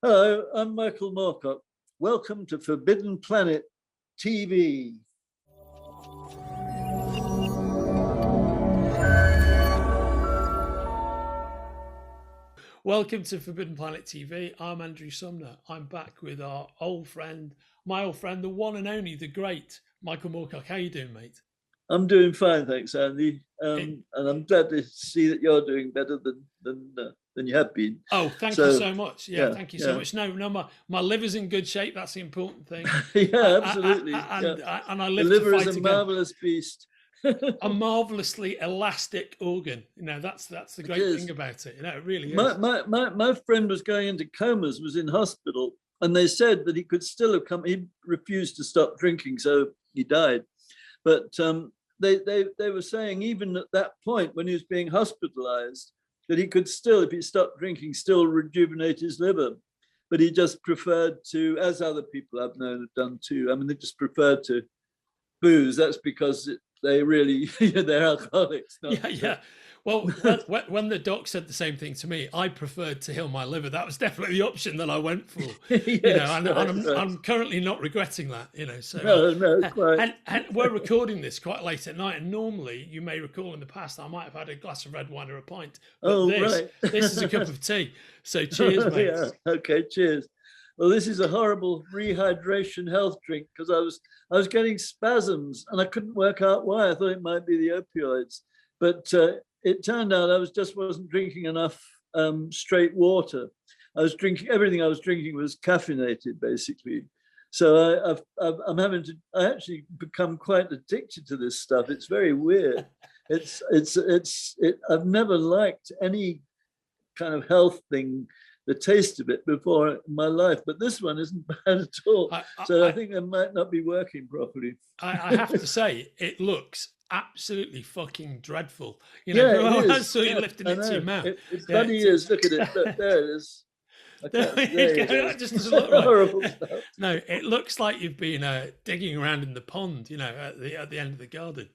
Hello, I'm Michael Moorcock. Welcome to Forbidden Planet TV. Welcome to Forbidden Planet TV. I'm Andrew Sumner. I'm back with our old friend, my old friend, the one and only, the great Michael Moorcock. How you doing, mate? I'm doing fine, thanks, Andy. And I'm glad to see that you're doing better than you have been. Oh, thank you so much. Yeah, thank you so much. No, my liver's in good shape. That's the important thing. Yeah, absolutely. And I live the liver to fight is a again. marvelous beast. A marvelously elastic organ. You know, that's the great thing about it. You know, it really is. My friend was going into comas, was in hospital, and they said that he could still have come. He refused to stop drinking, so he died. But they were saying even at that point when he was being hospitalized that he could still, if he stopped drinking, still rejuvenate his liver. But he just preferred to, as other people I've known have done too, I mean, they just preferred to booze. That's because they really, they're alcoholics. Yeah. Well, when the doc said the same thing to me, I preferred to heal my liver. That was definitely the option that I went for. Yes, I'm currently not regretting that. So no, quite. And we're recording this quite late at night. And normally, you may recall in the past, I might have had a glass of red wine or a pint. But this is a cup of tea. So cheers, mate. Yeah. Okay, cheers. Well, this is a horrible rehydration health drink because I was getting spasms and I couldn't work out why. I thought it might be the opioids, but it turned out I wasn't drinking enough straight water. Everything I was drinking was caffeinated, basically. So I actually become quite addicted to this stuff. It's very weird. I've never liked any kind of health thing, the taste of it before in my life, but this one isn't bad at all. I think it might not be working properly. I have to say, it looks absolutely fucking dreadful. I saw you lifting it to your mouth. It bloody is. Look at it. Look, there it is. That just doesn't look right. Horrible stuff. No, it looks like you've been digging around in the pond, at the end of the garden.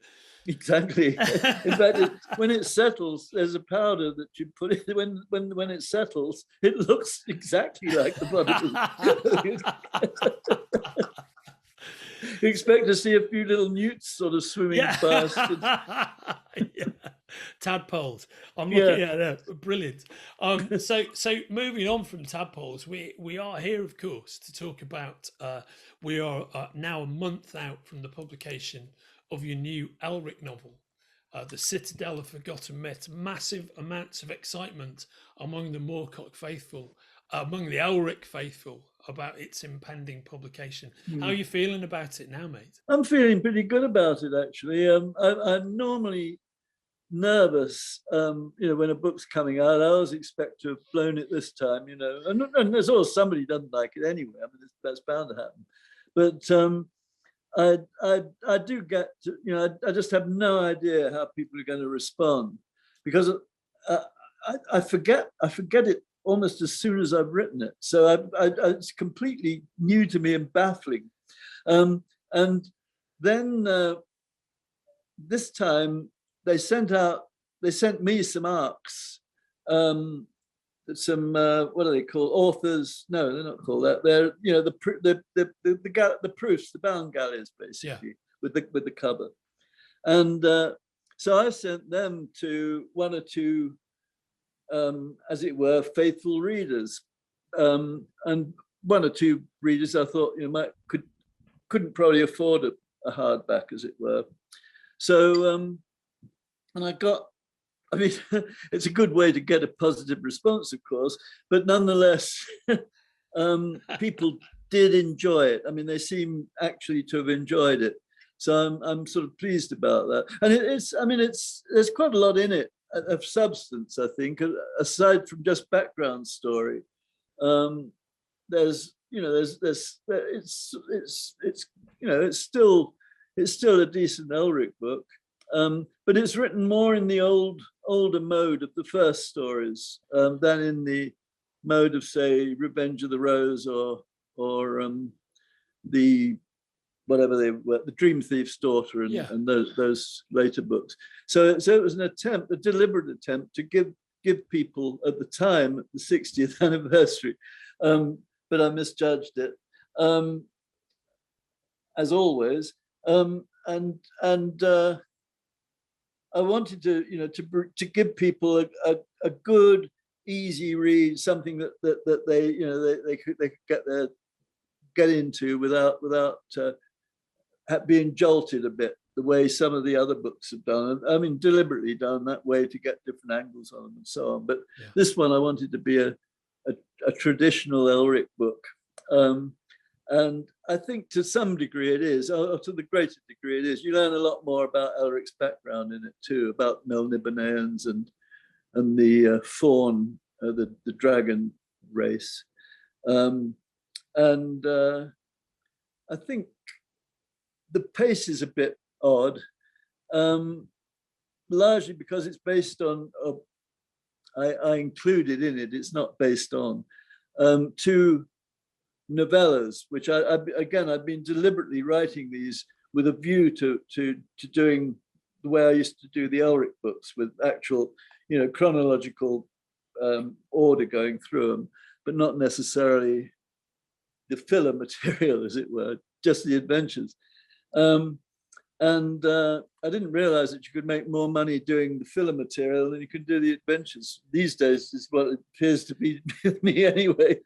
Exactly. In fact, when it settles, there's a powder that you put it when it settles. It looks exactly like the bottle. You expect to see a few little newts sort of swimming past. Tadpoles. I'm looking at that. Brilliant. So moving on from tadpoles, we are here, of course, to talk about. We are now a month out from the publication of your new Elric novel, The Citadel of Forgotten Myths. Massive amounts of excitement among the Moorcock faithful, among the Elric faithful, about its impending publication. How are you feeling about it now, mate? I'm feeling pretty good about it, actually. I'm normally nervous, when a book's coming out. I always expect to have blown it this time, and there's always somebody who doesn't like it anyway. I mean, that's bound to happen. But I do get to, I just have no idea how people are going to respond, because I forget it almost as soon as I've written it. So it's completely new to me and baffling. And then this time they sent me some arcs, some what are they called? Authors? No, they're not called that. They're the proofs, the bound galleys, basically, with the cover. And so I sent them to one or two, as it were, faithful readers, and one or two readers I thought couldn't probably afford a hardback, as it were. So and I got. I mean, it's a good way to get a positive response, of course, but nonetheless, people did enjoy it. I mean, they seem actually to have enjoyed it. So I'm sort of pleased about that. And there's quite a lot in it of substance, I think, aside from just background story. It's still a decent Elric book. But it's written more in the older mode of the first stories than in the mode of, say, Revenge of the Rose or the whatever they were, the Dream Thief's Daughter, and those later books. So it was a deliberate attempt to give people at the time, at the 60th anniversary, but I misjudged it, as always. I wanted to, to give people a good, easy read, something that they could get into without being jolted a bit, the way some of the other books have done. I mean, deliberately done that way to get different angles on them and so on. But this one I wanted to be a traditional Elric book. And I think to some degree it is, or to the greater degree it is. You learn a lot more about Elric's background in it too, about Melnibonéans and the faun, the dragon race. I think the pace is a bit odd, largely because it's based on, I included in it, it's not based on, two novellas, which I've been deliberately writing these with a view to doing the way I used to do the Elric books, with actual, chronological order going through them, but not necessarily the filler material, as it were, just the adventures. I didn't realize that you could make more money doing the filler material than you could do the adventures. These days is what it appears to be with me anyway.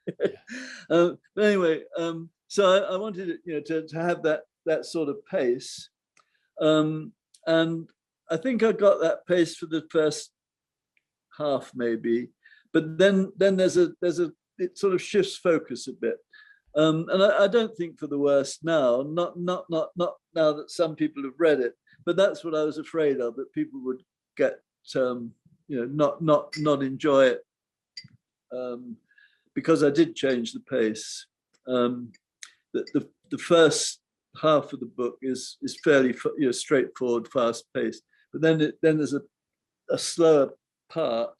But anyway, so I wanted to have that sort of pace. And I think I got that pace for the first half maybe, but then it sort of shifts focus a bit. And I don't think for the worst now, not now that some people have read it, but that's what I was afraid of, that people would get, not enjoy it, because I did change the pace. The first half of the book is fairly straightforward, fast paced, but then there's a slower part.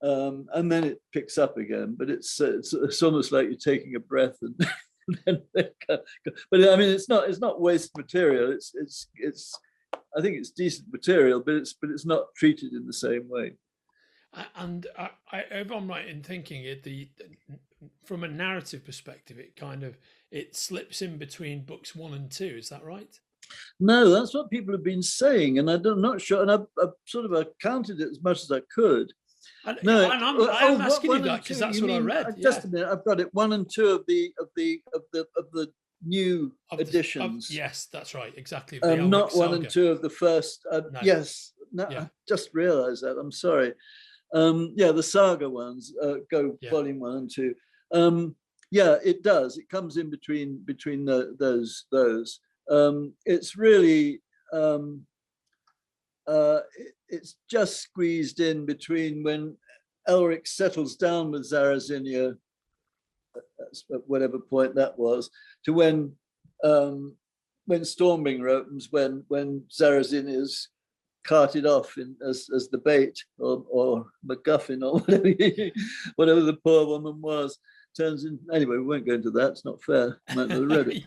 And then it picks up again, but it's almost like you're taking a breath and but I mean it's not waste material. It's I think it's decent material, but it's not treated in the same way. And if I'm right in thinking it, from a narrative perspective, it slips in between books 1 and 2. Is that right? No, that's what people have been saying, and I'm not sure. And I've sort of counted it as much as I could. And, no, and I'm asking you that because that's what I read. Just a minute, I've got it 1 and 2 of the new editions. Yes, that's right, exactly. Not 1 and 2 of the first. No. Yes, no, I just realised that. I'm sorry. The saga ones go volume 1 and 2. It does. It comes in between those. It's really. It's just squeezed in between when Elric settles down with Zarazinia, at whatever point that was, to when Stormbringer opens, when Zarazin is carted off as the bait or MacGuffin or whatever the poor woman was, turns in. Anyway, we won't go into that. It's not fair. I might not have read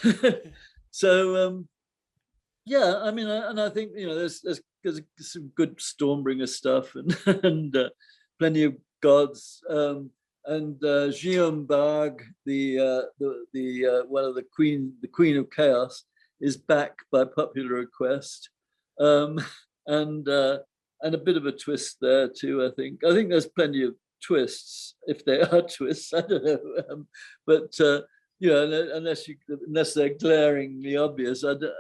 it. So. Yeah, I mean, and I think there's some good Stormbringer stuff and plenty of gods, and Guillaume Bargue, the one of the Queen of Chaos, is back by popular request, and a bit of a twist there too. I think there's plenty of twists, if they are twists. I don't know, but. Unless they're glaringly obvious. But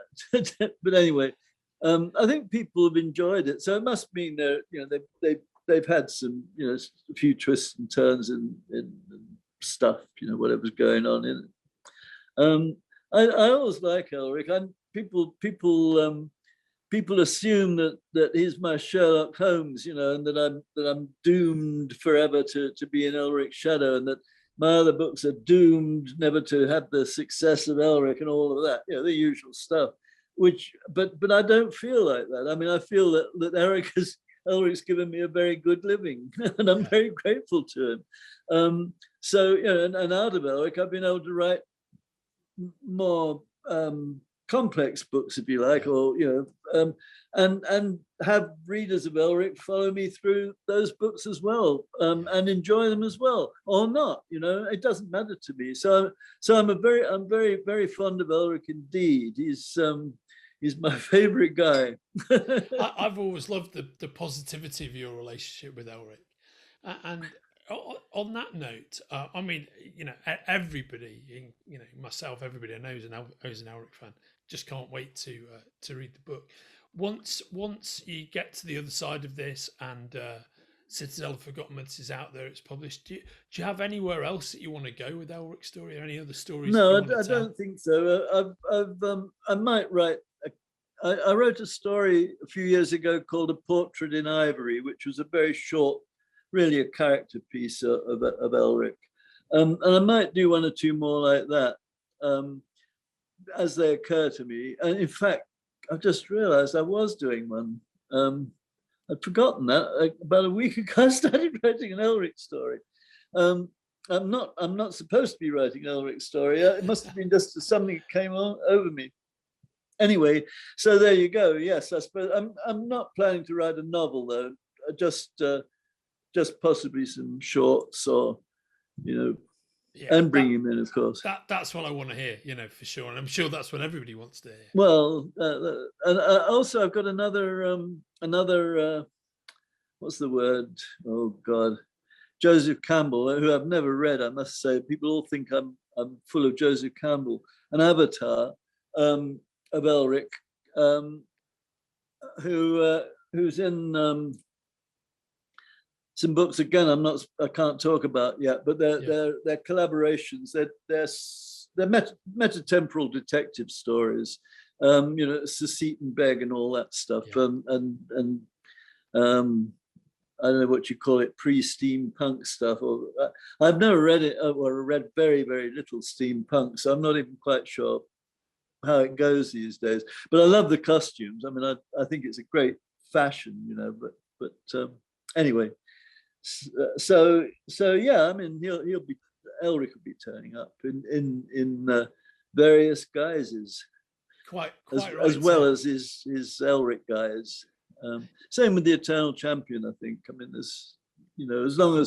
anyway, I think people have enjoyed it. So it must mean they've had some a few twists and turns and stuff. Whatever's going on in it. I always like Elric. People assume that he's my Sherlock Holmes, and that I'm doomed forever to be in Elric's shadow, and that my other books are doomed never to have the success of Elric and all of that, the usual stuff. But I don't feel like that. I mean, I feel that Elric's given me a very good living, and I'm very grateful to him. And out of Elric, I've been able to write more complex books, if you like, or and have readers of Elric follow me through those books as well, and enjoy them as well, or not. It doesn't matter to me. So I'm very, very fond of Elric indeed. He's my favorite guy. I've always loved the positivity of your relationship with Elric, and on that note, I mean, everybody, myself, everybody I know who's an Elric fan, just can't wait to read the book. Once you get to the other side of this and Citadel of Forgotten Myths is out there, it's published. Do you have anywhere else that you want to go with Elric's story, or any other stories? No, I don't think so. I might write. I wrote a story a few years ago called A Portrait in Ivory, which was a very short, really a character piece of Elric. And I might do one or two more like that as they occur to me. And in fact, I've just realized I was doing one. I'd forgotten that. About a week ago, I started writing an Elric story. I'm not supposed to be writing an Elric story. It must have been just something that came over me. Anyway, so there you go. Yes, I suppose I'm not planning to write a novel though. Just possibly some shorts, or and bring him in, of course. That's what I want to hear, for sure, and I'm sure that's what everybody wants to hear. Well, and also I've got another what's the word? Oh God, Joseph Campbell, who I've never read. I must say, people all think I'm full of Joseph Campbell, an avatar of Elric, who's in some books again. I can't talk about yet, but they're collaborations. They're metatemporal detective stories. Sassit and Beg and all that stuff, and I don't know what you call it, pre-steampunk stuff. Or I've never read it, or read very, very little steampunk, so I'm not even quite sure how it goes these days. But I love the costumes. I mean, I think it's a great fashion, But anyway, so yeah. I mean, Elric will be turning up in various guises, quite as well as his Elric guys. Same with the Eternal Champion, I think. I mean, there's, as long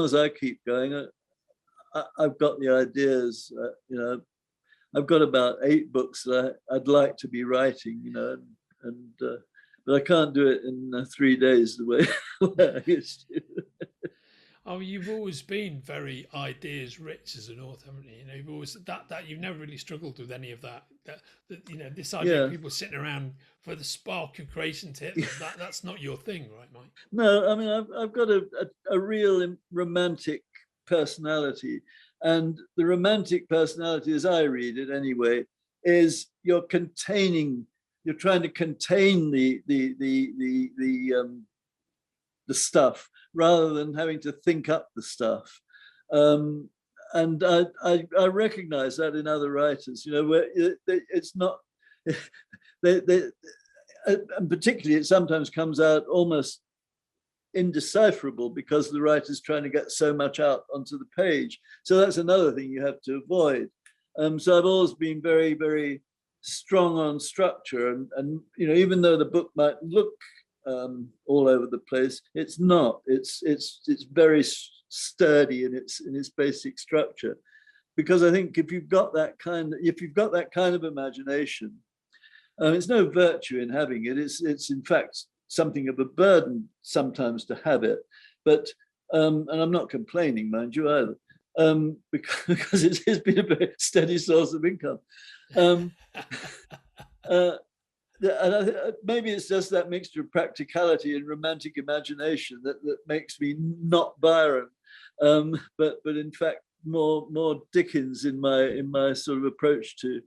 as I keep going, I've got the ideas. I've got about 8 books that I'd like to be writing, but I can't do it in 3 days the way I used to. Oh, you've always been very ideas rich as an author, haven't you? You've always that you've never really struggled with any of that. This idea of people sitting around for the spark of creation to hit them, that's not your thing, right, Mike? No, I mean, I've got a real romantic personality, and the romantic personality, as I read it anyway, is you're trying to contain the stuff rather than having to think up the stuff. And I recognize that in other writers, where it's not, and particularly it sometimes comes out almost indecipherable because the writer's trying to get so much out onto the page. So that's another thing you have to avoid. So I've always been very, very strong on structure, and even though the book might look all over the place, it's not. It's very sturdy in its basic structure, because I think if you've got that kind of imagination, it's no virtue in having it. It's in fact something of a burden sometimes to have it, but and I'm not complaining, mind you, either, because it's been a very steady source of income. And maybe it's just that mixture of practicality and romantic imagination that makes me not Byron, but in fact more Dickens in my sort of approach to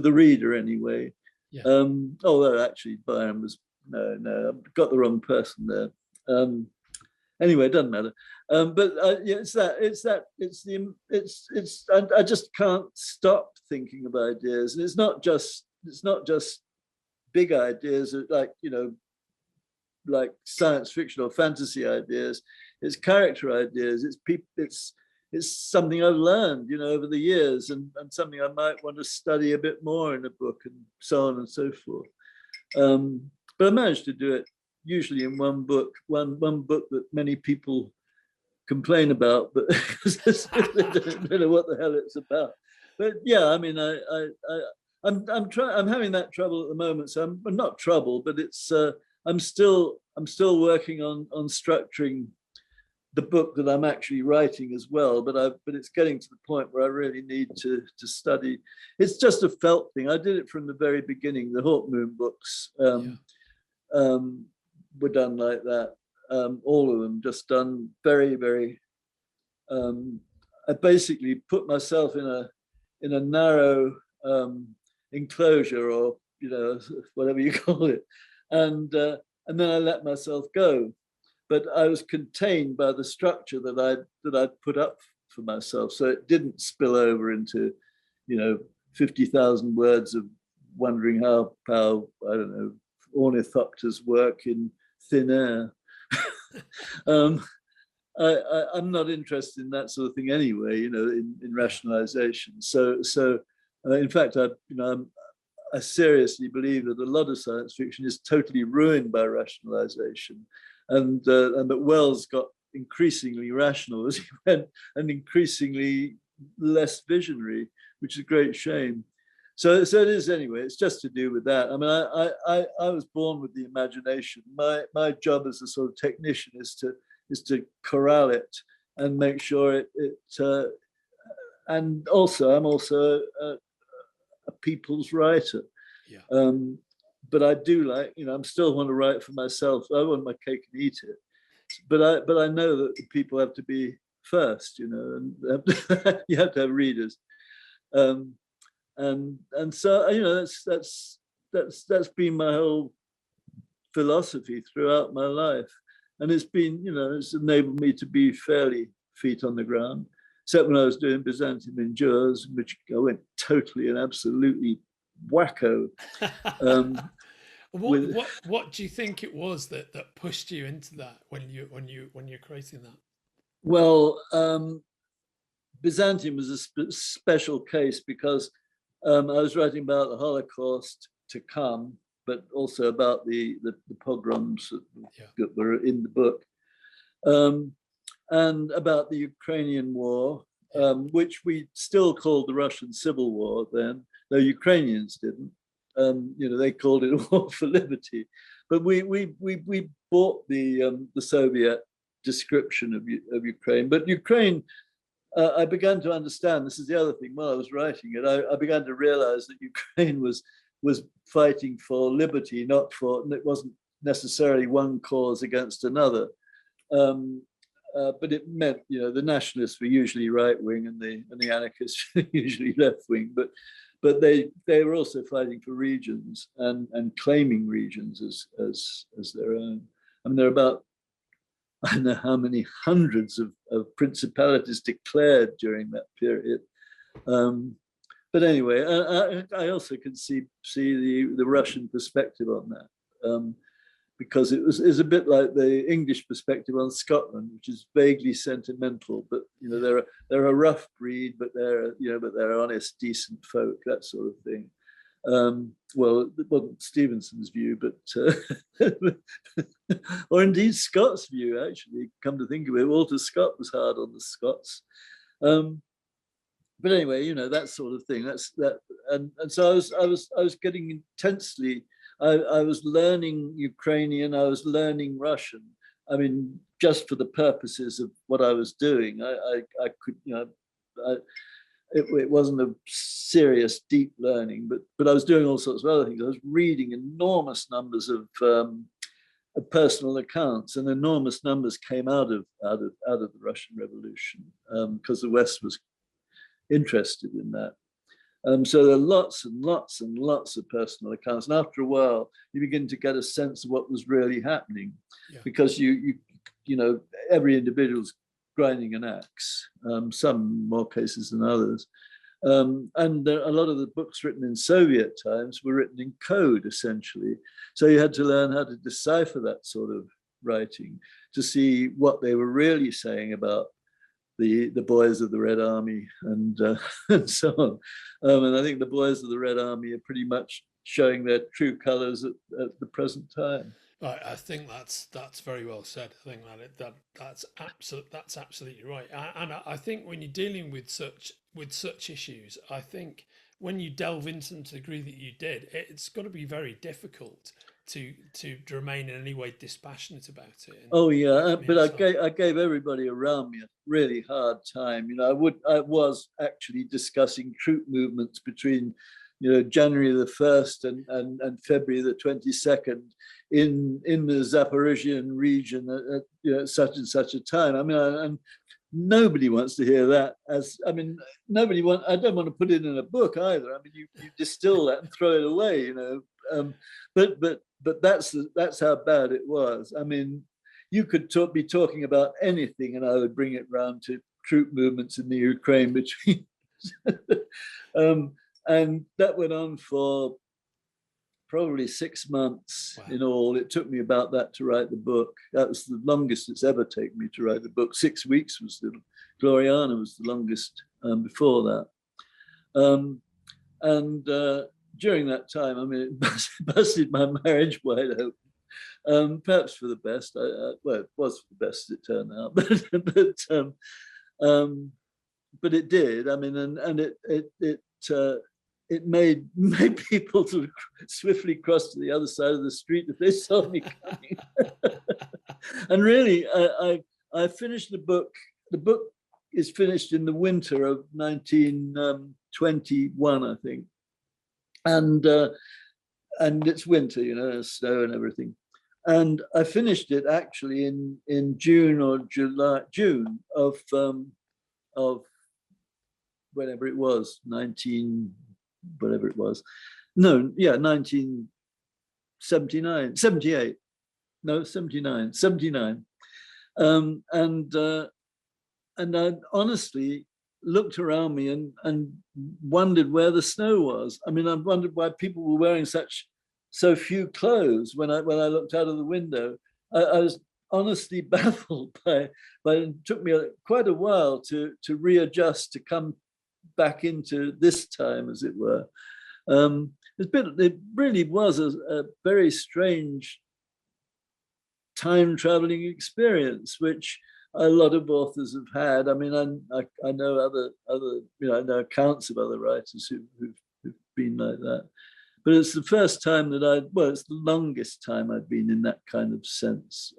the reader anyway. Yeah. Although actually Byron was no, I've got the wrong person there. Anyway, it doesn't matter. But I just can't stop thinking of ideas, and it's not just big ideas like science fiction or fantasy ideas. It's character ideas. It's people. it's something I've learned, over the years, and something I might want to study a bit more in a book, and so on and so forth. But I managed to do it usually in one book that many people complain about, but they don't know what the hell it's about. But yeah, I mean, I'm having that trouble at the moment. So I'm not trouble, but it's I'm still working on structuring the book that I'm actually writing as well. But it's getting to the point where I really need to study. It's just a felt thing. I did it from the very beginning. The Hawk Moon books were done like that. All of them just done very, very. I basically put myself in a narrow enclosure, or whatever you call it, and then I let myself go. But I was contained by the structure that I'd put up for myself, so it didn't spill over into 50,000 words of wondering how I don't know, ornithopters work in thin air. I'm not interested in that sort of thing anyway, in rationalization. So in fact, I seriously believe that a lot of science fiction is totally ruined by rationalization, and that Wells got increasingly rational as he went, and increasingly less visionary, which is a great shame. So it is anyway. It's just to do with that. I mean, I was born with the imagination. My job as a sort of technician is to corral it and make sure it and also I'm also a people's writer. Yeah. But I do like, I'm still want to write for myself. I want my cake and eat it. But I know that the people have to be first, and you have to have readers. And so that's been my whole philosophy throughout my life. And it's been, it's enabled me to be fairly feet on the ground, except when I was doing Byzantium Endures, which I went totally and absolutely wacko. What do you think it was that pushed you into that when you're creating that? Well, Byzantium was a special case because I was writing about the Holocaust to come, but also about the pogroms that were in the book, and about the Ukrainian war, which we still called the Russian Civil War then, though Ukrainians didn't. They called it a war for liberty, but we bought the Soviet description of Ukraine. But Ukraine, I began to understand. This is the other thing. While I was writing it, I began to realize that Ukraine was fighting for liberty, it wasn't necessarily one cause against another. But it meant, the nationalists were usually right wing and the anarchists were usually left wing. But they were also fighting for regions and claiming regions as their own. I mean, there are about, I don't know how many hundreds of principalities declared during that period. But anyway, I also can see the Russian perspective on that, because it was a bit like the English perspective on Scotland, which is vaguely sentimental. But they're a rough breed, but they're honest, decent folk, that sort of thing. Well, it wasn't Stevenson's view, but or indeed Scott's view. Actually, come to think of it, Walter Scott was hard on the Scots. But anyway, that sort of thing. That's that, and so I was getting intensely. I was learning Ukrainian. I was learning Russian. I mean, just for the purposes of what I was doing. I could, it wasn't a serious, deep learning, but I was doing all sorts of other things. I was reading enormous numbers of personal accounts, and enormous numbers came out of the Russian Revolution, because the West was interested in that. So there are lots and lots and lots of personal accounts, and after a while, you begin to get a sense of what was really happening, because you every individual's grinding an axe, some more cases than others. And a lot of the books written in Soviet times were written in code, essentially. So you had to learn how to decipher that sort of writing to see what they were really saying about the boys of the Red Army and and so on. And I think the boys of the Red Army are pretty much showing their true colours at the present time. I think that's very well said. I think that's absolutely right. And I think when you're dealing with such issues, I think when you delve into them to the degree that you did, it's got to be very difficult to remain in any way dispassionate about it. Oh yeah, but I gave everybody around me a really hard time. You know, I was actually discussing troop movements between, you know, January the 1st and February the 22nd in the Zaporizhian region at you know, such and such a time. I mean, and nobody wants to hear that. I don't want to put it in a book either. I mean, you distill that and throw it away, you know. But that's how bad it was. I mean, you could be talking about anything, and I would bring it round to troop movements in the Ukraine between. And that went on for probably 6 months in all. It took me about that to write the book. That was the longest it's ever taken me to write the book. 6 weeks was Gloriana was the longest before that. During that time, I mean, it busted my marriage wide open. Perhaps for the best. Well, it was for the best as it turned out, but it did. I mean, and it made people sort of swiftly cross to the other side of the street if they saw me coming. And really, I finished the book. The book is finished in the winter of 1921, I think. And it's winter, you know, snow and everything. And I finished it actually in June or June of whatever it was, 1979, 78. No, 79, 79. And I honestly looked around me and wondered where the snow was. I mean, I wondered why people were wearing so few clothes when I looked out of the window. I was honestly baffled by it took me quite a while to readjust, to come back into this time, as it were. It really was a very strange time traveling experience, which a lot of authors have had. I mean, I know other you know, I know accounts of other writers who've been like that. But it's the first time that it's the longest time I've been in that kind of sense.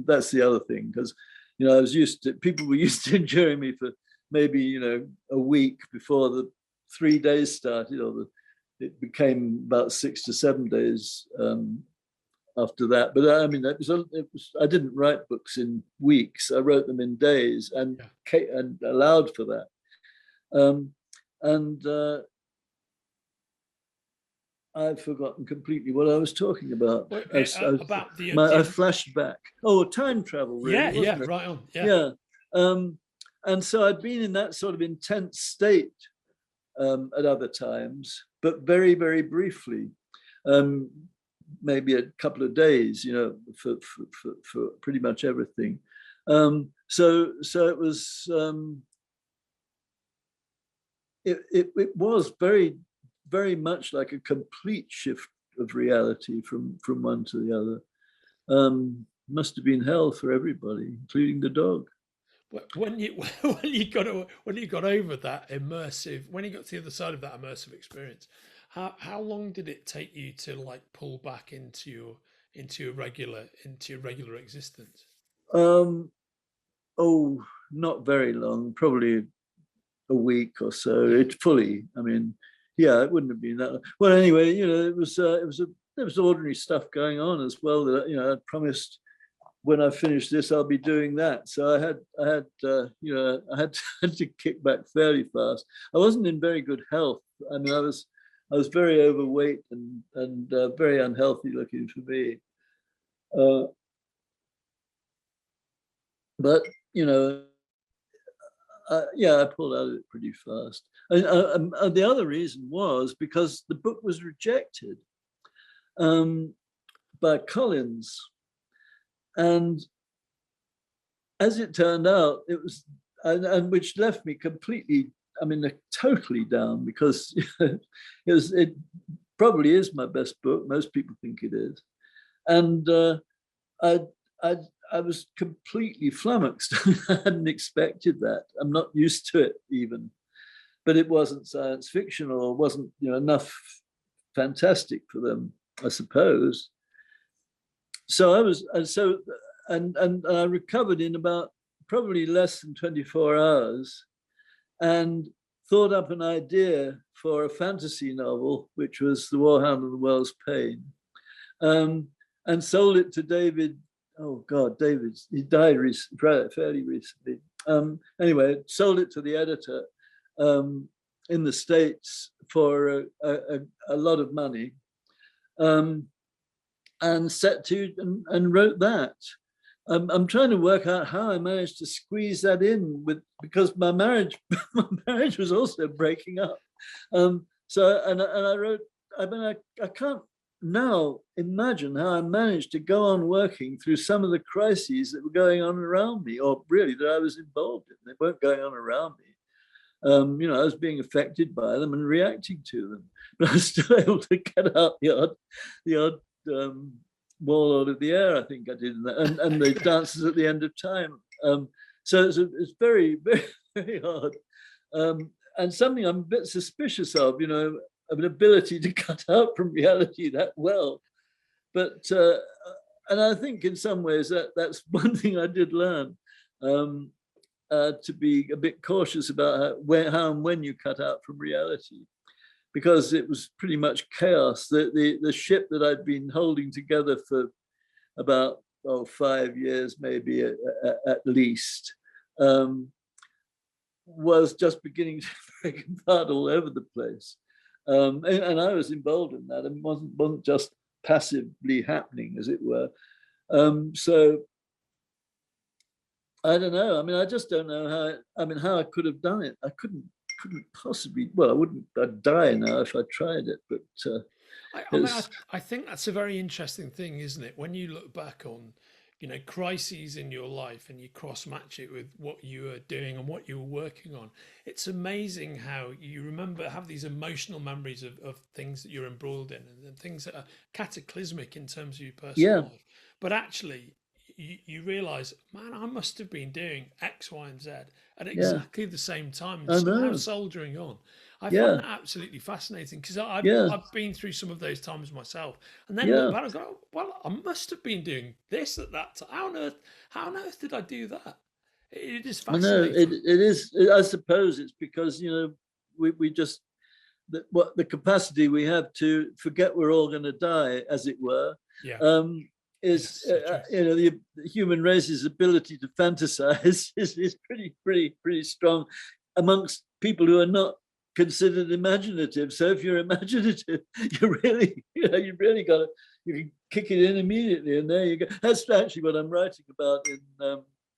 That's the other thing, because, you know, people were used to enduring me for maybe, you know, a week before the 3 days started, it became about 6 to 7 days after that. But I mean, I didn't write books in weeks. I wrote them in days and allowed for that. I've forgotten completely what I was talking about. I flashed back. Oh, time travel, really. Yeah, right on. Yeah. And so I'd been in that sort of intense state at other times, but very, very briefly. Maybe a couple of days, you know, for pretty much everything. So it was it was very, very much like a complete shift of reality from one to the other. Must have been hell for everybody, including the dog. When you got over that immersive, when you got to the other side of that immersive experience, how long did it take you to like pull back into your regular existence? Not very long, probably a week or so. It fully, I mean, yeah, it wouldn't have been that long. Well, anyway, you know, there was ordinary stuff going on as well that, you know, I'd promised when I finish this, I'll be doing that. So I had to kick back fairly fast. I wasn't in very good health. I mean, I was very overweight and very unhealthy looking for me. But you know, I pulled out of it pretty fast. And the other reason was because the book was rejected by Collins. And as it turned out, and which left me completely, I mean, totally down, because it probably is my best book. Most people think it is. And I was completely flummoxed. I hadn't expected that. I'm not used to it even, but it wasn't science fiction, or wasn't, enough fantastic for them, I suppose. So I recovered in about probably less than 24 hours, and thought up an idea for a fantasy novel, which was The Warhound of the World's Pain, and sold it to David. Oh God, he died fairly recently. Anyway, sold it to the editor in the States for a lot of money, and set to and wrote that. I'm trying to work out how I managed to squeeze that in because my marriage was also breaking up. So I wrote. I mean, I can't now imagine how I managed to go on working through some of the crises that were going on around me, or really that I was involved in. They weren't going on around me. I was being affected by them and reacting to them, but I was still able to get out the odd Warlord of the Air, I think I did, and the dances at the end of time. So it's very, very, very hard, and something I'm a bit suspicious of, of an ability to cut out from reality that well. But and I think in some ways that's one thing I did learn, to be a bit cautious about how and when you cut out from reality, because it was pretty much chaos. The ship that I'd been holding together for about 5 years, maybe at least, was just beginning to break apart all over the place. And I was involved in that, and wasn't just passively happening, as it were. So I don't know. I mean, I just don't know how I could have done it. I couldn't possibly. Well, I'd die now if I tried it. But I think that's a very interesting thing, isn't it? When you look back on, crises in your life, and you cross match it with what you were doing and what you were working on, it's amazing how you have these emotional memories of things that you're embroiled in, and things that are cataclysmic in terms of your personal life. But actually, you realize, man, I must have been doing X, Y, and Z at exactly the same time, and somehow soldiering on. I find that absolutely fascinating, because I've been through some of those times myself, and then look back and go, well, I must have been doing this at that time. How on earth did I do that? It is fascinating. I know, it is. I suppose it's because we just the capacity we have to forget we're all going to die, as it were. Is the human race's ability to fantasize is pretty strong amongst people who are not considered imaginative. So if you're imaginative, you can kick it in immediately, and there you go. That's actually what I'm writing about in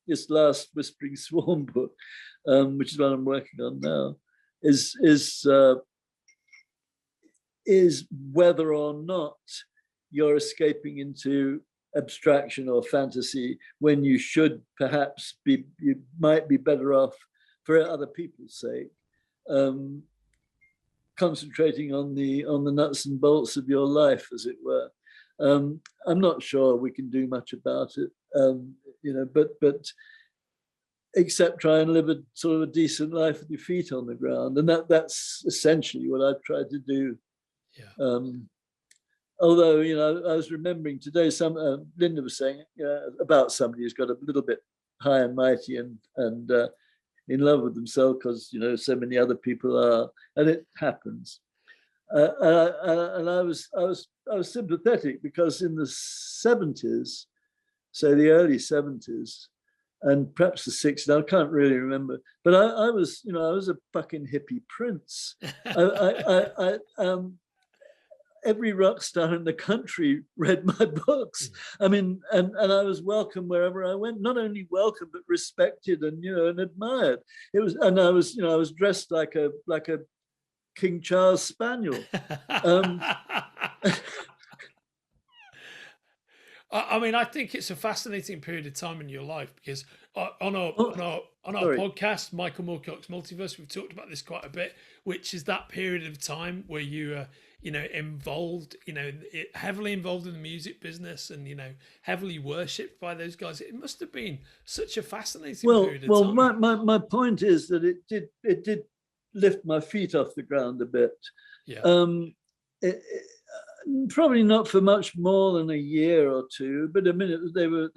this last Whispering Swarm book, which is what I'm working on now. Is whether or not you're escaping into abstraction or fantasy when you should perhaps you might be better off, for other people's sake, concentrating on the nuts and bolts of your life, as it were. I'm not sure we can do much about it, but except try and live a sort of a decent life with your feet on the ground, and that's essentially what I've tried to do. Although, I was remembering today, Linda was saying about somebody who's got a little bit high and mighty and in love with themselves because, so many other people are, and it happens. And I was sympathetic, because in the 70s, so the early 70s, and perhaps the 60s, I can't really remember, but I was a fucking hippie prince. Every rock star in the country read my books. I mean, and I was welcome wherever I went. Not only welcome, but respected and and admired. It was, and I was dressed like a King Charles spaniel. I mean, I think it's a fascinating period of time in your life because on our Sorry. podcast, Michael Moorcock's Multiverse, we've talked about this quite a bit, which is that period of time where you involved, heavily involved in the music business and heavily worshipped by those guys. It must have been such a fascinating period of time. Well, my point is that it did lift my feet off the ground a bit. Yeah. Probably not for much more than a year or two, but I mean, they were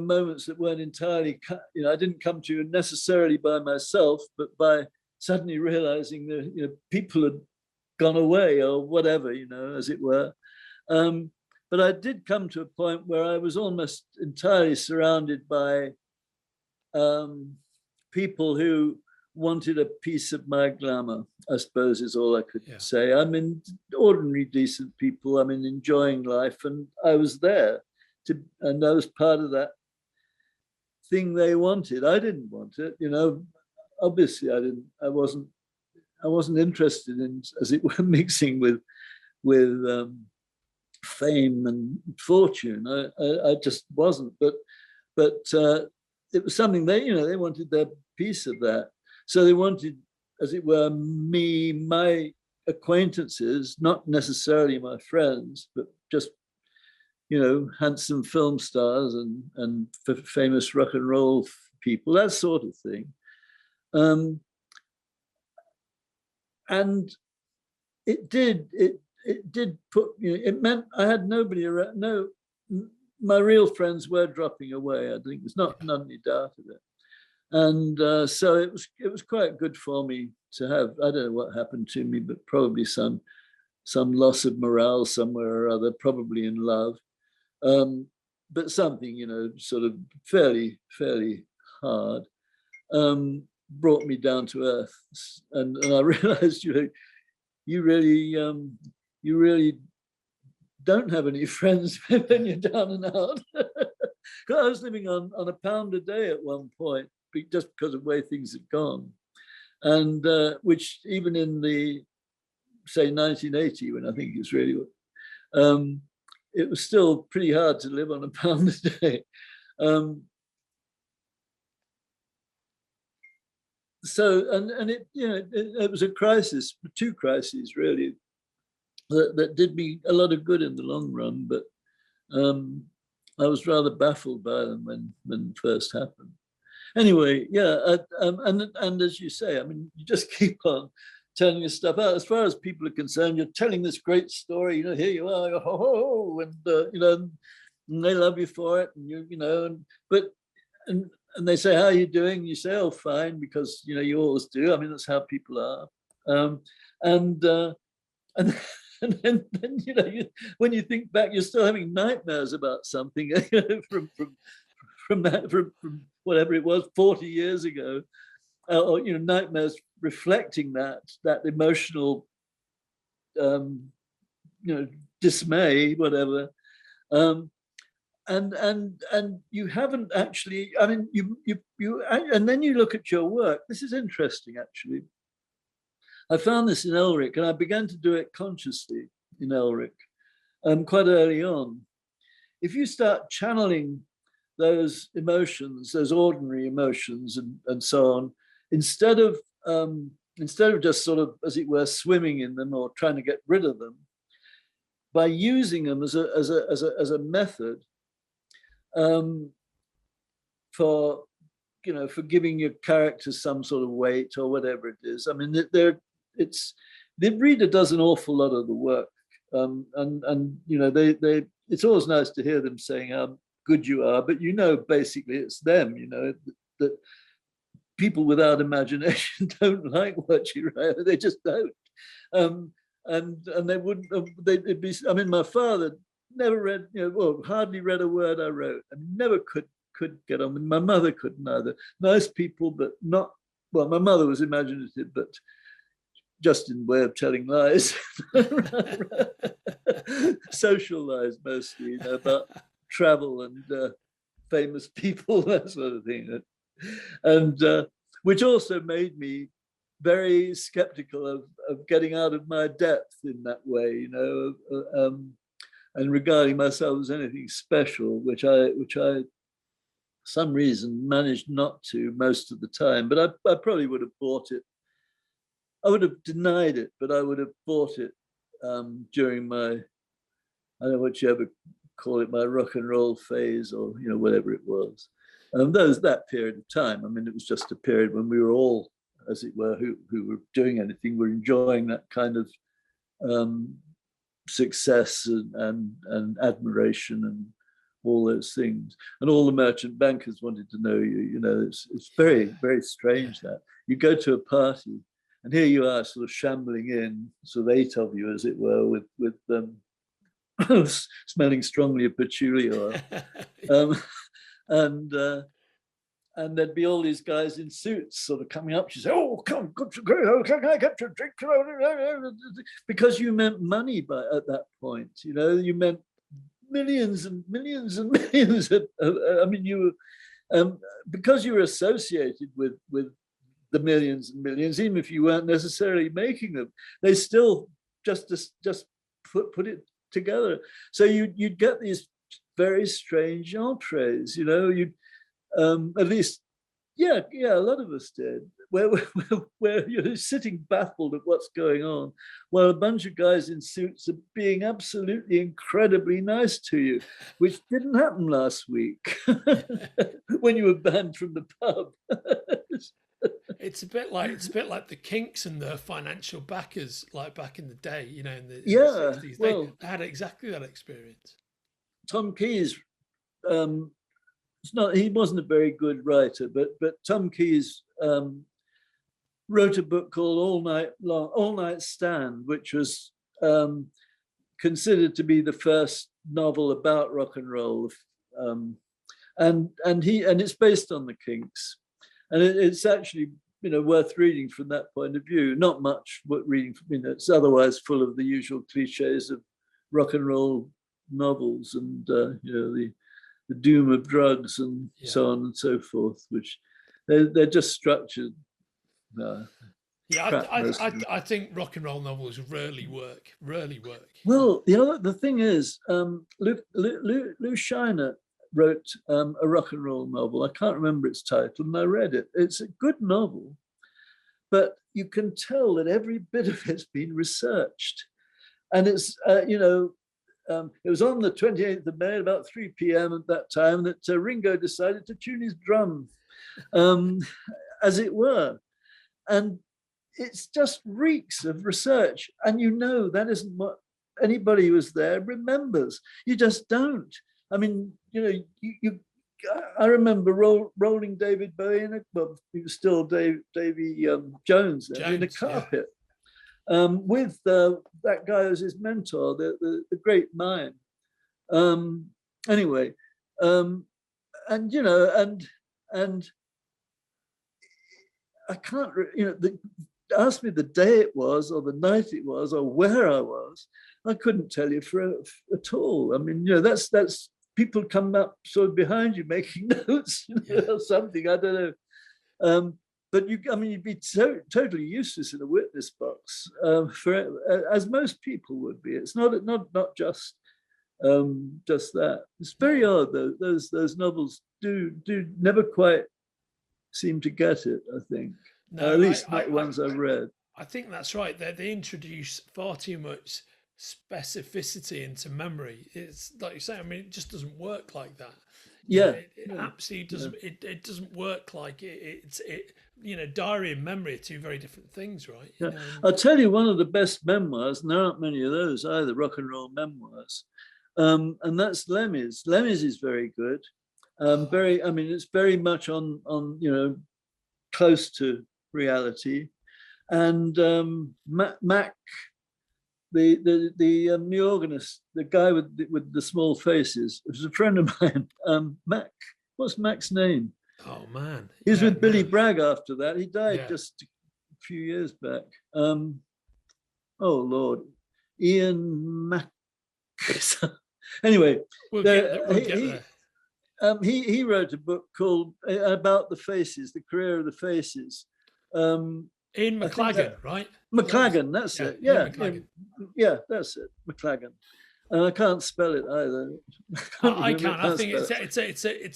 moments that weren't entirely, I didn't come to necessarily by myself, but by suddenly realizing that people had gone away or whatever, as it were. But I did come to a point where I was almost entirely surrounded by people who wanted a piece of my glamour, I suppose is all I could say. I mean, ordinary, decent people, enjoying life. And I was there and I was part of that thing they wanted. I didn't want it, obviously I wasn't interested in, as it were, mixing with fame and fortune. I just wasn't, but it was something they wanted their piece of that. So they wanted, as it were, me, my acquaintances, not necessarily my friends, but just, handsome film stars and famous rock and roll people, that sort of thing. And it did put, it meant I had nobody around. No, my real friends were dropping away. I think there's not any doubt of it. And so it was quite good for me to have. I don't know what happened to me, but probably some loss of morale somewhere or other, probably in love, but something sort of fairly hard, brought me down to earth, and I realized you really don't have any friends when you're down and out. I was living on £1 a day at one point, just because of the way things had gone. And which even in the, say, 1980, when I think it's really, it was still pretty hard to live on £1 a day. So, and it, it was a crisis, two crises really, that did me a lot of good in the long run, but I was rather baffled by them when it first happened. Anyway, and as you say, you just keep on telling your stuff out. As far as people are concerned, you're telling this great story. Here you are, ho ho ho, and and they love you for it, and and they say, how are you doing? You say, oh, fine, because you always do. That's how people are. And then when you think back, you're still having nightmares about something from whatever it was 40 years ago, or nightmares reflecting that emotional dismay, whatever, and you haven't actually. You and then you look at your work. This is interesting, actually. I found this in Elric, and I began to do it consciously in Elric quite early on. If you start channeling those emotions, those ordinary emotions, and so on, instead of just sort of, as it were, swimming in them or trying to get rid of them, by using them as a method for giving your characters some sort of weight or whatever it is. The reader does an awful lot of the work, and it's always nice to hear them saying how good you are, but basically it's them. That people without imagination don't like what you write. They just don't, and they wouldn't. They'd be. My father never read, hardly read a word I wrote, and never could get on. My mother couldn't either. Nice people, but not. Well, my mother was imaginative, but just in way of telling lies, social lies mostly, about travel and famous people, that sort of thing, and which also made me very skeptical of getting out of my depth in that way, you know, and regarding myself as anything special, which I some reason managed not to most of the time. But I probably would have bought it. I would have denied it, but I would have bought it during my, I don't know what you ever call it, my rock and roll phase, or, you know, whatever it was. That period of time. I mean, it was just a period when we were all, as it were, who were doing anything, were enjoying that kind of success and admiration and all those things. And all the merchant bankers wanted to know you. You know, it's very, very strange that you go to a party and here you are, sort of shambling in, sort of 8 of you, as it were, with smelling strongly of patchouli oil. And there'd be all these guys in suits sort of coming up. She'd say, "Oh, come, can I get you a drink?" Because you meant money at that point. You know, you meant millions and millions and millions. I mean, you because you were associated with the millions and millions, even if you weren't necessarily making them, they still just put it together. So you'd get these very strange entrees. You know, at least, a lot of us did, where you're sitting baffled at what's going on, while a bunch of guys in suits are being absolutely incredibly nice to you, which didn't happen last week when you were banned from the pub. It's a bit like the Kinks and the financial backers, like back in the day, you know, in the 60s. They had exactly that experience. Tom Keyes, he wasn't a very good writer, but Tom Keyes wrote a book called All Night Stand, which was considered to be the first novel about rock and roll, and it's based on the Kinks, and it's actually, you know, worth reading from that point of view. Not much reading, you know, it's otherwise full of the usual cliches of rock and roll novels, and you know, the doom of drugs and so on and so forth, which they're just structured. I think rock and roll novels rarely work. Well, the thing is, Lou Shiner wrote a rock and roll novel. I can't remember its title, and I read it. It's a good novel, but you can tell that every bit of it's been researched, and it's you know. It was on the 28th of May at about 3 p.m. at that time that Ringo decided to tune his drum, as it were. And it's just reeks of research. And you know that isn't what anybody who was there remembers. You just don't. I mean, you know, I remember rolling David Bowie in he was still Davy Jones in a carpet. With that guy as his mentor, the great mime. Anyway, and you know, and I can't, you know, ask me the day it was, or the night it was, or where I was. I couldn't tell you at all. I mean, you know, that's people come up sort of behind you making notes, you know, or something. I don't know. But you'd be totally useless in a witness box, as most people would be. It's not just that. It's very odd though. Those novels do never quite seem to get it. I think, at least not the ones I've read. I think that's right. They introduce far too much specificity into memory. It's like you say. I mean, it just doesn't work like that. It absolutely doesn't. It doesn't work like it. You know, diary and memory are two very different things, right? Yeah. I'll tell you one of the best memoirs, and there aren't many of those either, rock and roll memoirs, and that's Lemmy's. Lemmy's is very good. I mean, it's very much on you know, close to reality, and Mac. The organist, the guy with the small faces, was a friend of mine. Mac, what's Mac's name? Oh man, he was with Billy Bragg after that. He died just a few years back. Oh Lord, Ian Mac. Anyway, we'll get there. He wrote a book called about the Faces, the career of the Faces. Ian McLagan, right? McLagan, that's it. Yeah, yeah, that's it. McLagan. And I can't spell it either. I can't. I think it's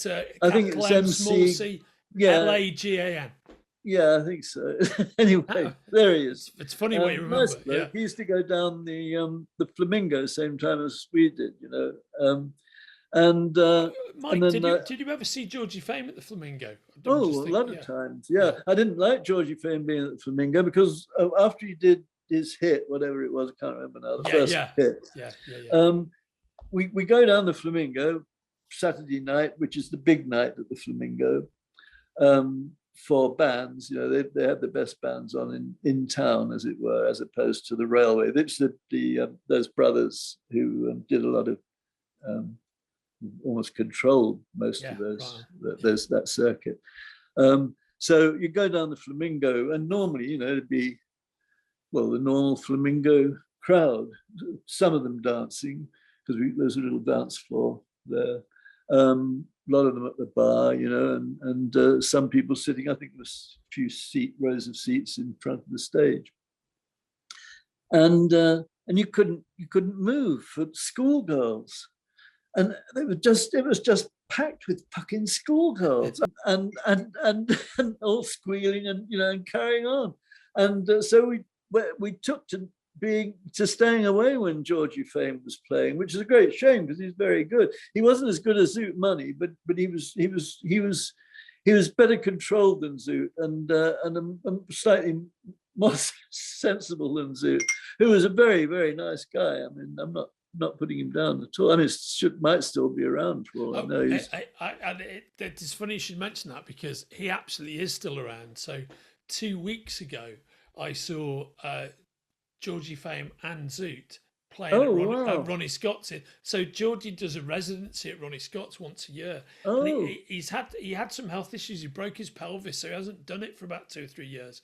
a I think it's M, small c, Lagan. Yeah, I think so. Anyway, there he is. It's funny what you remember. Nice bloke. He used to go down the Flamingo same time as we did, you know. Mike, and then, did you ever see Georgie Fame at the Flamingo? A lot of times. Yeah, I didn't like Georgie Fame being at the Flamingo because after he did his hit, whatever it was, I can't remember now. The first hit. We go down the Flamingo Saturday night, which is the big night at the Flamingo. For bands, you know, they had the best bands on in town, as it were, as opposed to the railway. It's those brothers who did a lot of almost controlled most of that circuit. So you go down the Flamingo, and normally, you know, it'd be the normal Flamingo crowd. Some of them dancing because there's a little dance floor there. A lot of them at the bar, you know, and some people sitting. I think there was a few rows of seats in front of the stage, and you couldn't move for schoolgirls, and it was just packed with fucking schoolgirls, and all squealing and, you know, and carrying on, and so we took to staying away when Georgie Fame was playing, which is a great shame because he's very good. He wasn't as good as Zoot Money, but he was better controlled than Zoot, and slightly more sensible than Zoot, who was a very, very nice guy. I mean, I'm not putting him down at all. I mean, might still be around for all I know. It's funny you should mention that because he absolutely is still around. So 2 weeks ago, I saw Georgie Fame and Zoot playing at Ronnie Scott's. So Georgie does a residency at Ronnie Scott's once a year. And he had some health issues. He broke his pelvis, so he hasn't done it for about 2 or 3 years.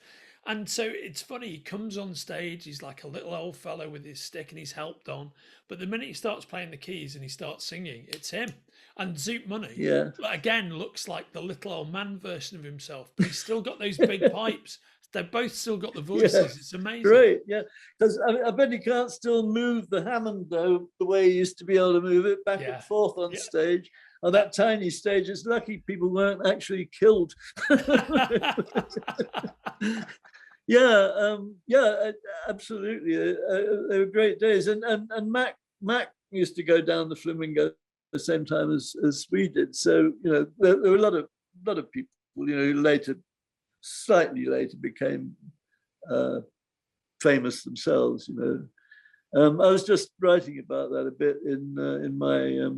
And so it's funny, he comes on stage, he's like a little old fellow with his stick and he's helped on. But the minute he starts playing the keys and he starts singing, it's him. And Zoot Money, again, looks like the little old man version of himself, but he's still got those big pipes. They've both still got the voices. Yeah, it's amazing. Great, yeah. Because I bet he can't still move the Hammond, though, the way he used to be able to move it back and forth on stage. On that tiny stage, it's lucky people weren't actually killed. Absolutely. They were great days. And Mac used to go down the Flamingo at the same time as we did. So, you know, there were a lot of people, you know, who slightly later became famous themselves, you know. I was just writing about that a bit in my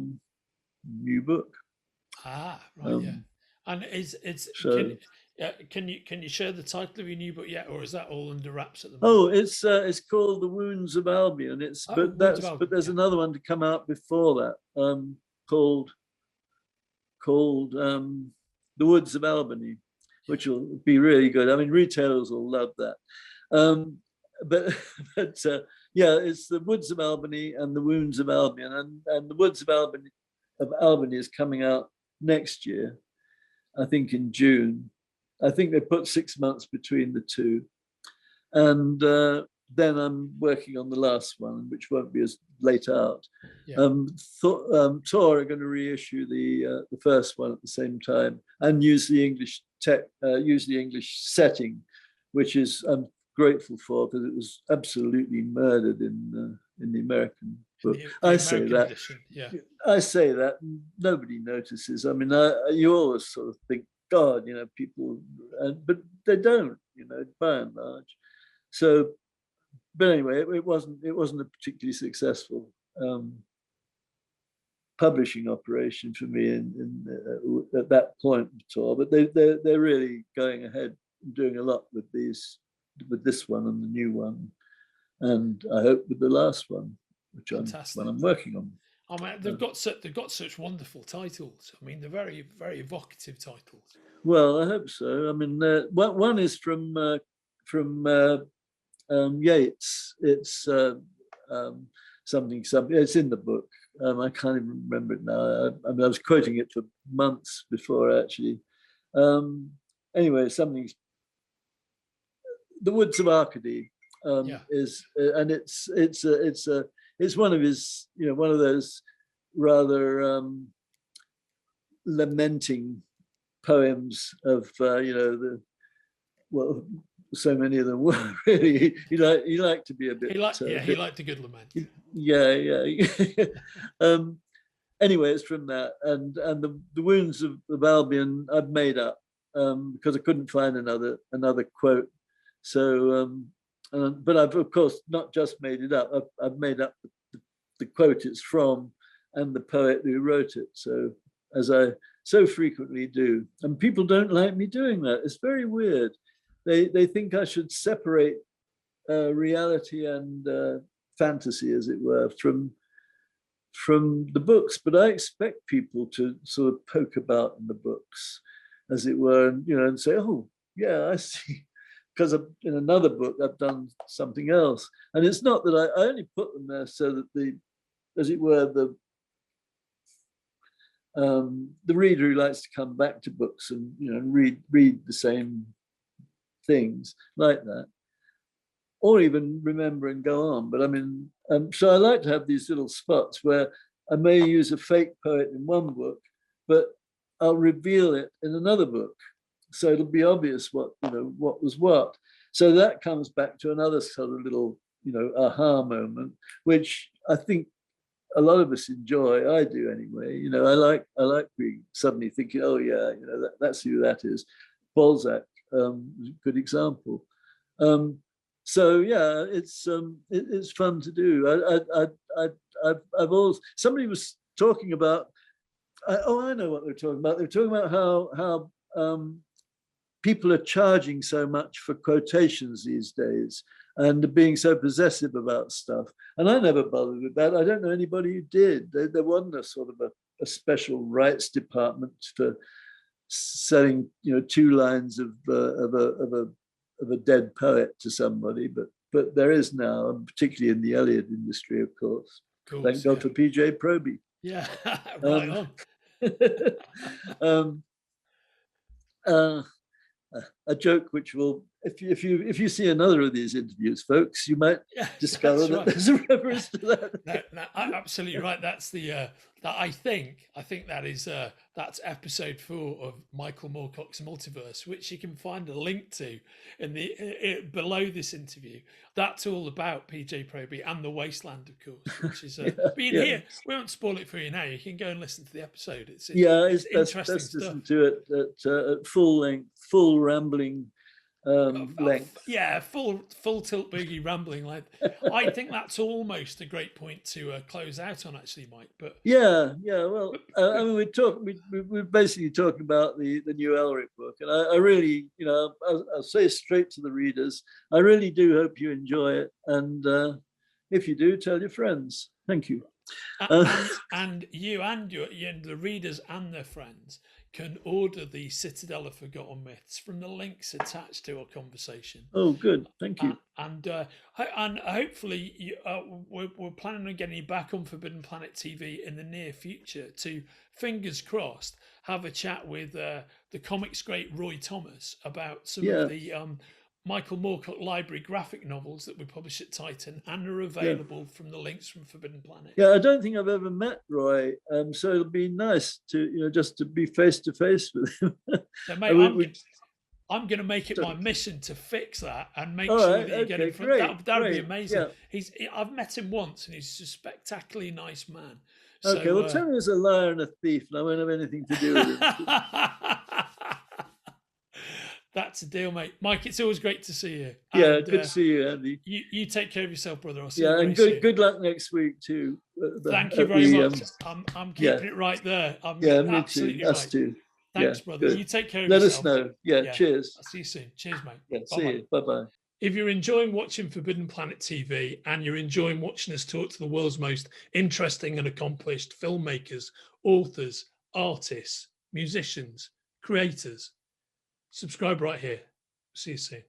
new book. And can you share the title of your new book yet, or is that all under wraps at the moment? It's called The Wounds of Albion. But there's another one to come out before that, called The Woods of Albany, which will be really good. I mean, retailers will love that. It's The Woods of Albany and The Wounds of Albion, and The Woods of Albany is coming out next year, I think in June. I think they put 6 months between the two, and then I'm working on the last one, which won't be as late out. Tor are going to reissue the first one at the same time and use the English setting, which is I'm grateful for because it was absolutely murdered in the American book. I say that, and nobody notices. I mean, you always sort of think, God, you know, people, but they don't, you know, by and large. So, but anyway, it wasn't a particularly successful publishing operation for me at that point at all. But they're really going ahead and doing a lot with this one and the new one, and I hope with the last one, which I'm working on. I mean, they've got such wonderful titles. I mean, they're very, very evocative titles. Well, I hope so. I mean, one is from Yeats. It's something. It's in the book. I can't even remember it now. I mean, I was quoting it for months before actually. Anyway, The Woods of Arcady is, and it's one of his, one of those rather lamenting poems of so many of them were really. He liked to be a bit. He liked a good lament. Yeah. Anyway, it's from that, and the Wounds of Albion I've made up because I couldn't find another quote. So, but I've of course not just made it up. I've made up the quote it's from and the poet who wrote it. So, as I so frequently do, and people don't like me doing that. It's very weird. They think I should separate reality and fantasy, as it were, from the books, but I expect people to sort of poke about in the books, as it were, and say, "Oh, yeah, I see," because in another book I've done something else, and it's not that I only put them there so that as it were, the reader who likes to come back to books and read the same things like that, or even remember and go on. But I mean, so I like to have these little spots where I may use a fake poet in one book, but I'll reveal it in another book. So it'll be obvious what was what. So that comes back to another sort of little, aha moment, which I think a lot of us enjoy. I do anyway. I like being suddenly thinking, oh yeah, that's who that is. Balzac, good example. So yeah, it's fun to do. I've always, somebody was talking about. I know what they're talking about. They're talking about how people are charging so much for quotations these days and being so possessive about stuff. And I never bothered with that. I don't know anybody who did. There wasn't a sort of a special rights department for selling, 2 lines of a dead poet to somebody, but there is now, and particularly in the Eliot industry, of course. Thank God for PJ Proby. Yeah, right on. A joke which will, if you see another of these interviews, folks, you might discover that there's a reference to that. No, absolutely right. That's the I think that is that's episode 4 of Michael Moorcock's Multiverse, which you can find a link to in the below this interview. That's all about PJ Proby and the Wasteland, of course, which is being here. We won't spoil it for you now. You can go and listen to the episode. It's interesting best stuff. Listen to it at full length, full rambling length. Yeah, full tilt boogie rambling length. I think that's almost a great point to close out on, actually, Mike. But yeah. Well, I mean, we're basically talking about the new Elric book, and I really, I'll say straight to the readers, I really do hope you enjoy it, and if you do, tell your friends. Thank you. And you and the readers and their friends can order the Citadel of Forgotten Myths from the links attached to our conversation. Oh, good. Thank you. And hopefully we're planning on getting you back on Forbidden Planet TV in the near future to, fingers crossed, have a chat with the comics great Roy Thomas about some of the Michael Moorcock Library graphic novels that we publish at Titan and are available from the links from Forbidden Planet. Yeah, I don't think I've ever met Roy, so it'll be nice to just to be face to face with him. So, mate, I'm going to make it my mission to fix that and make sure that you get in front. That would be amazing. Yeah. I've met him once, and he's a spectacularly nice man. Okay, well, tell me he's a liar and a thief, and I won't have anything to do with him. That's a deal, mate. Mike, it's always great to see you. Yeah, good to see you, Andy. You take care of yourself, brother. I'll see you and good luck next week too. Thank you very much. I'm keeping it right there. Me too. Us too. Thanks, brother. Good. You take care of yourself. Let us know. Yeah, cheers. I'll see you soon. Cheers, mate. Yeah, see you. Bye-bye. If you're enjoying watching Forbidden Planet TV and you're enjoying watching us talk to the world's most interesting and accomplished filmmakers, authors, artists, musicians, creators, subscribe right here. See you soon.